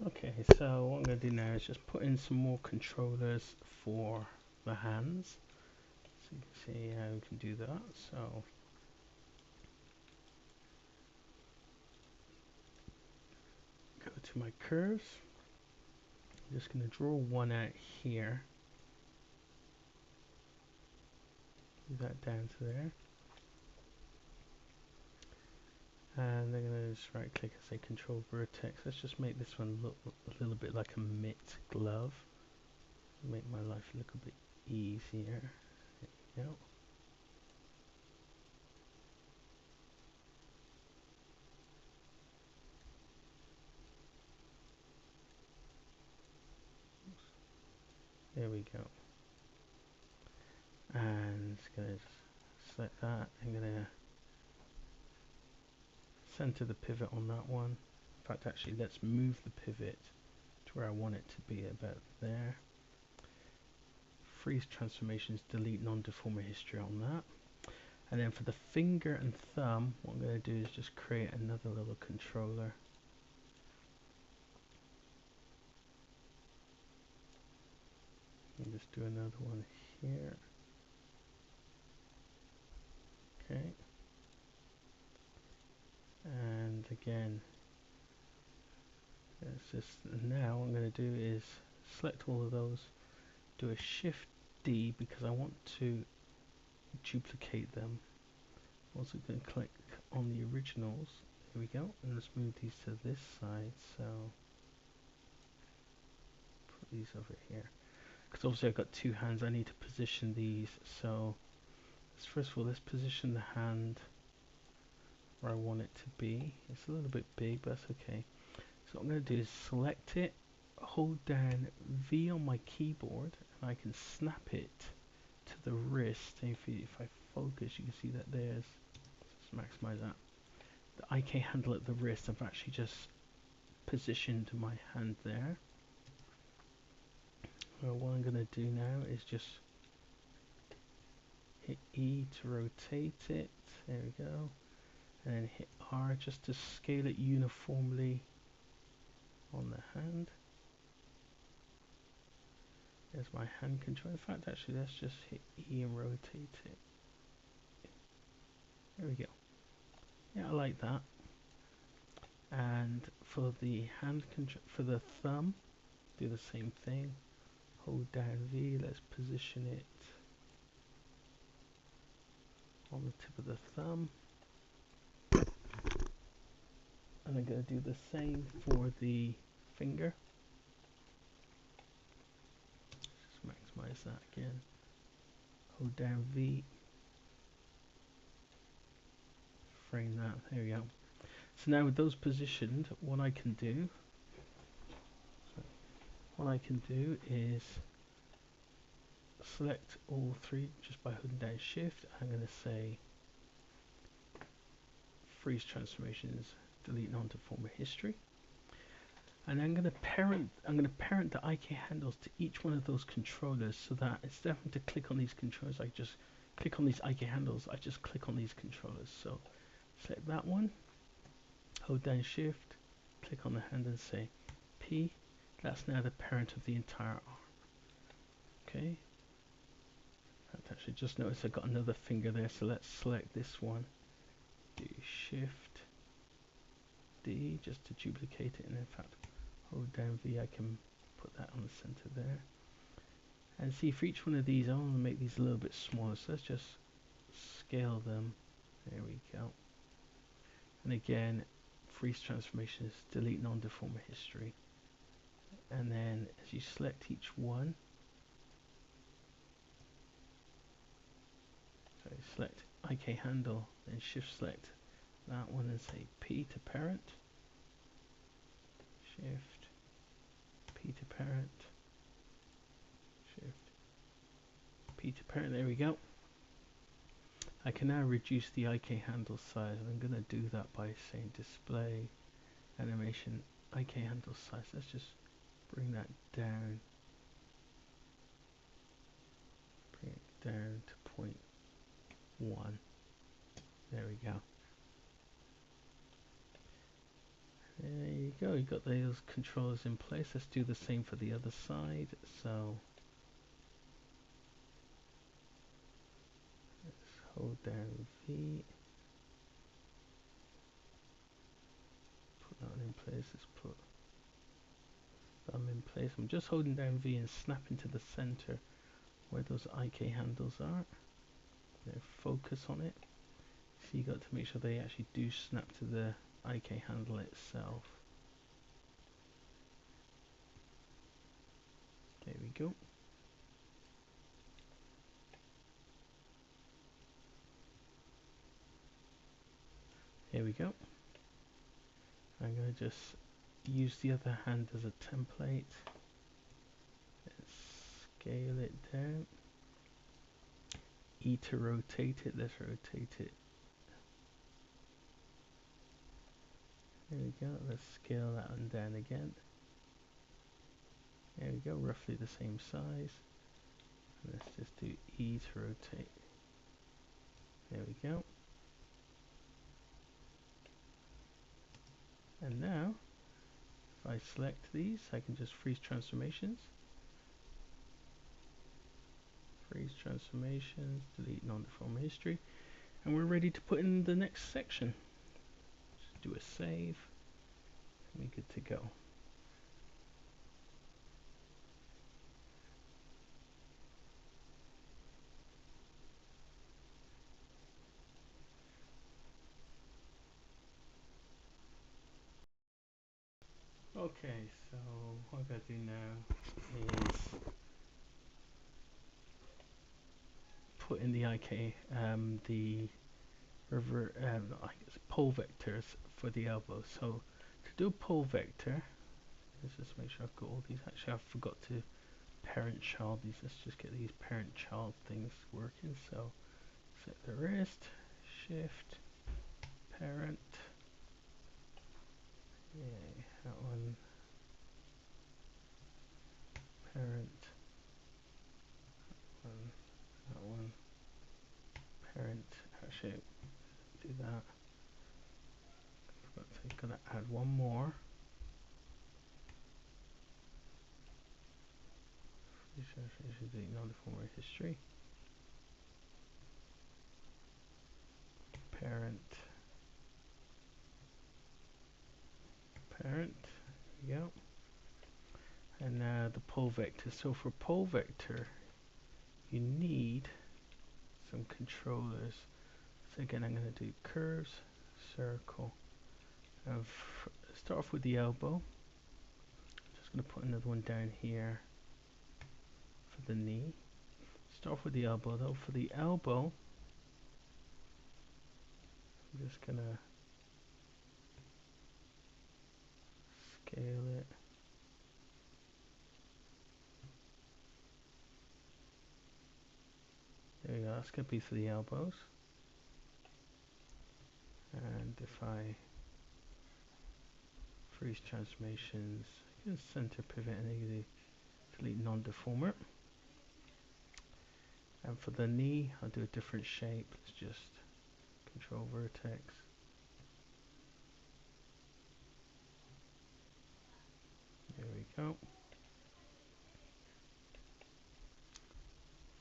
Okay, so what I'm going to do now is just put in some more controllers for the hands. So you can see how we can do that. So go to my curves. I'm just going to draw one out here. Move that down to there. And then I'm going to just right click and say control vertex. Let's just make this one look a little bit like a mitt glove. Make my life look a bit easier. There we go. There we go. And it's going to select that. I'm going to center the pivot on that one. In fact, actually, let's move the pivot to where I want it to be, about there. Freeze transformations, delete non-deformer history on that. And then for the finger and thumb, what I'm going to do is just create another little controller. And just do another one here. Okay. And again, it's just now what I'm going to do is select all of those, do a Shift D because I want to duplicate them. Also going to click on the originals. Here we go, and let's move these to this side. So put these over here because obviously I've got two hands. I need to position these. So first of all, let's position the hand where I want it to be. It's a little bit big, but that's okay. So what I'm going to do is select it, hold down V on my keyboard, and I can snap it to the wrist. And if I focus, you can see that there's, let's maximize that. The IK handle at the wrist, I've actually just positioned my hand there. Well, what I'm going to do now is just hit E to rotate it. There we go. And then hit R just to scale it uniformly on the hand. There's my hand control. In fact, actually, let's just hit E and rotate it. There we go. Yeah, I like that. And for the hand control, for the thumb, do the same thing. Hold down V. Let's position it on the tip of the thumb. And I'm going to do the same for the finger. Just maximize that again. Hold down V. Frame that. There we go. So now with those positioned, what I can do is select all three just by holding down Shift. I'm going to say freeze transformations, delete non-deformer history. And I'm going to parent the IK handles to each one of those controllers so that instead of having to click on these controllers, I just click on these IK handles, I just click on these controllers. So select that one, hold down Shift, click on the hand and say P. That's now the parent of the entire arm. Okay. Actually, just notice I've got another finger there, so let's select this one. Do Shift D just to duplicate it, and in fact, hold down V, I can put that on the center there. And see, for each one of these, I want to make these a little bit smaller, so let's just scale them. There we go. And again, freeze transformations, delete non-deformer history. And then as you select each one, so select IK handle, then shift select that one and say P to parent. Shift P to parent. Shift P to parent. There we go. I can now reduce the IK handle size, and I'm going to do that by saying display animation IK handle size. Let's just bring that down. Bring it down to 0.1. There we go. There you go, you got those controllers in place. Let's do the same for the other side. So let's hold down V, put that one in place. Let's put thumb in place. I'm just holding down V and snapping to the center where those IK handles are. Then focus on it. So you got to make sure they actually do snap to the IK handle itself. There we go. Here we go. I'm going to just use the other hand as a template. Let's scale it down. E to rotate it. Let's rotate it. There we go. Let's scale that one down again. There we go. Roughly the same size. Let's just do E to rotate. There we go. And now, if I select these, I can just freeze transformations. Freeze transformations, delete non-deformer history. And we're ready to put in the next section. Just do a save. And we're good to go. Okay, so what I'm going to do now is put in the IK, the river, I guess pole vectors for the elbow. So to do a pole vector, let's just make sure I've got all these. Actually, I forgot to parent-child these. Let's just get these parent-child things working. So set the wrist, shift, parent. Yeah, that one. Parent. That one. Parent. Actually, do that. I'm gonna add one more. Non-deformer history. Parent. Parent. There we go. And now the pole vector. So for pole vector, you need some controllers. So again, I'm going to do curves, circle. Start off with the elbow. Just going to put another one down here for the knee. Start off with the elbow though. For the elbow, I'm just going to scale it. There we go. That's going to be for the elbows. And if I freeze transformations, I can center pivot and delete non-deformer. And for the knee, I'll do a different shape. Let's just control vertex. There we go.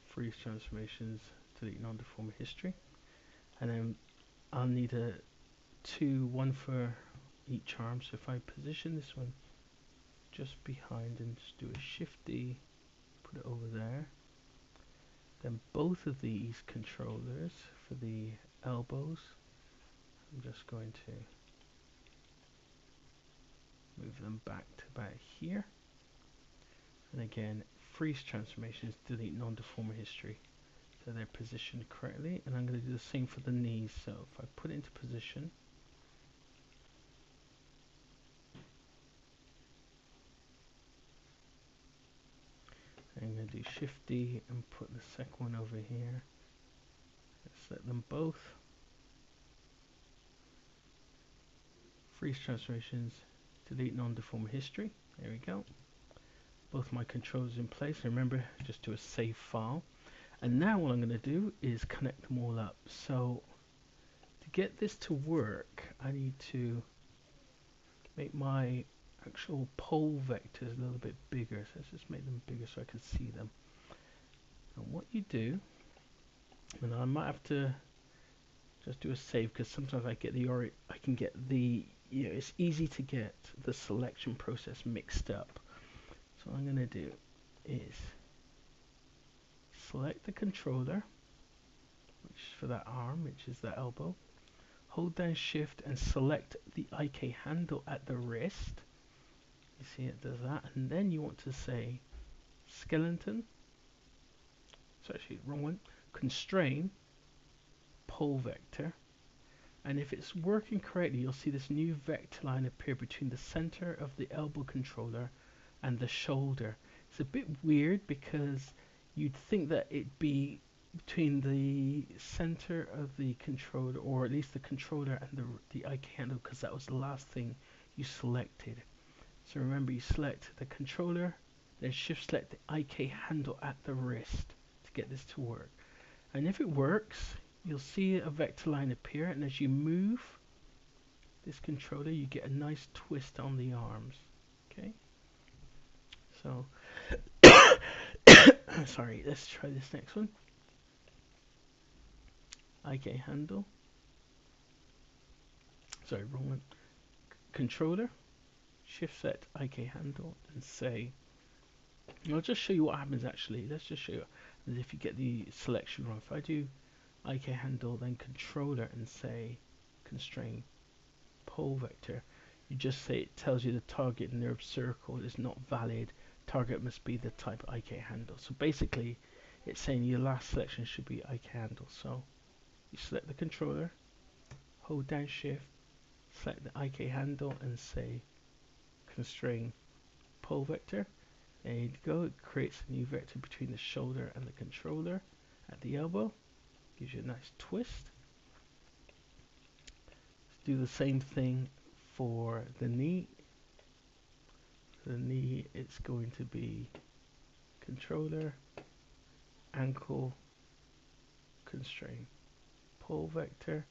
Freeze transformations, delete non-deformer history. And then I'll need one for each arm. So if I position this one just behind and just do a Shift D, put it over there. Then both of these controllers for the elbows, I'm just going to move them back to about here. And again, freeze transformations, delete non-deformer history. So they're positioned correctly. And I'm going to do the same for the knees. So if I put it into position, I'm going to do Shift D and put the second one over here. Select them both. Freeze transformations, delete non-deformer history. There we go. Both my controls in place. Remember, just do a save file. And now what I'm going to do is connect them all up. So to get this to work, I need to make my actual pole vectors a little bit bigger. So let's just make them bigger so I can see them. And what you do, and I might have to just do a save because sometimes I get I can get the, it's easy to get the selection process mixed up. So what I'm going to do is select the controller, which is for that arm, which is the elbow. Hold down shift and select the IK handle at the wrist. You see it does that, and then you want to say skeleton. So actually wrong one. Constrain pole vector. And if it's working correctly, you'll see this new vector line appear between the center of the elbow controller and the shoulder. It's a bit weird because you'd think that it'd be between the center of the controller, or at least the controller and the IK handle, because that was the last thing you selected. So remember, you select the controller, then shift select the IK handle at the wrist to get this to work. And if it works, you'll see a vector line appear, and as you move this controller, you get a nice twist on the arms. Okay, so sorry, let's try this next one. IK handle, sorry, wrong one. Controller, shift set IK handle, and say, I'll just show you what happens actually. Let's just show you as if you get the selection wrong. If I do IK handle, then controller, and say constrain pole vector, you just say, it tells you the target nerve circle is not valid. Target must be the type IK handle. So basically, it's saying your last selection should be IK handle. So you select the controller, hold down shift, select the IK handle, and say constrain pole vector. There you go. It creates a new vector between the shoulder and the controller at the elbow. Gives you a nice twist. Let's do the same thing for the knee. The knee, it's going to be controller, ankle, constrain pole vector,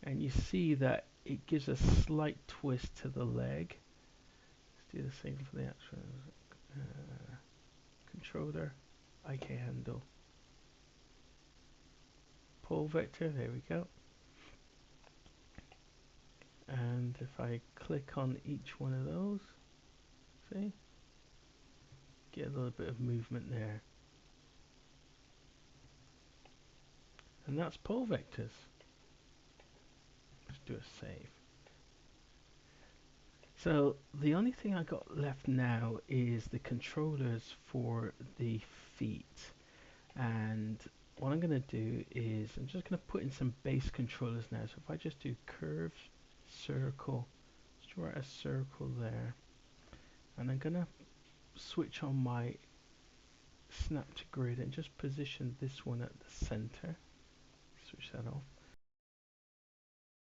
and you see that it gives a slight twist to the leg. Let's do the same for the actual controller, IK handle, pole vector. There we go. And if I click on each one of those, see, get a little bit of movement there. And that's pole vectors. Let's do a save. So the only thing I got left now is the controllers for the feet. And what I'm going to do is I'm just going to put in some base controllers now. So if I just do curve, circle, let's draw a circle there. And I'm going to switch on my snap to grid and just position this one at the center. Switch that off.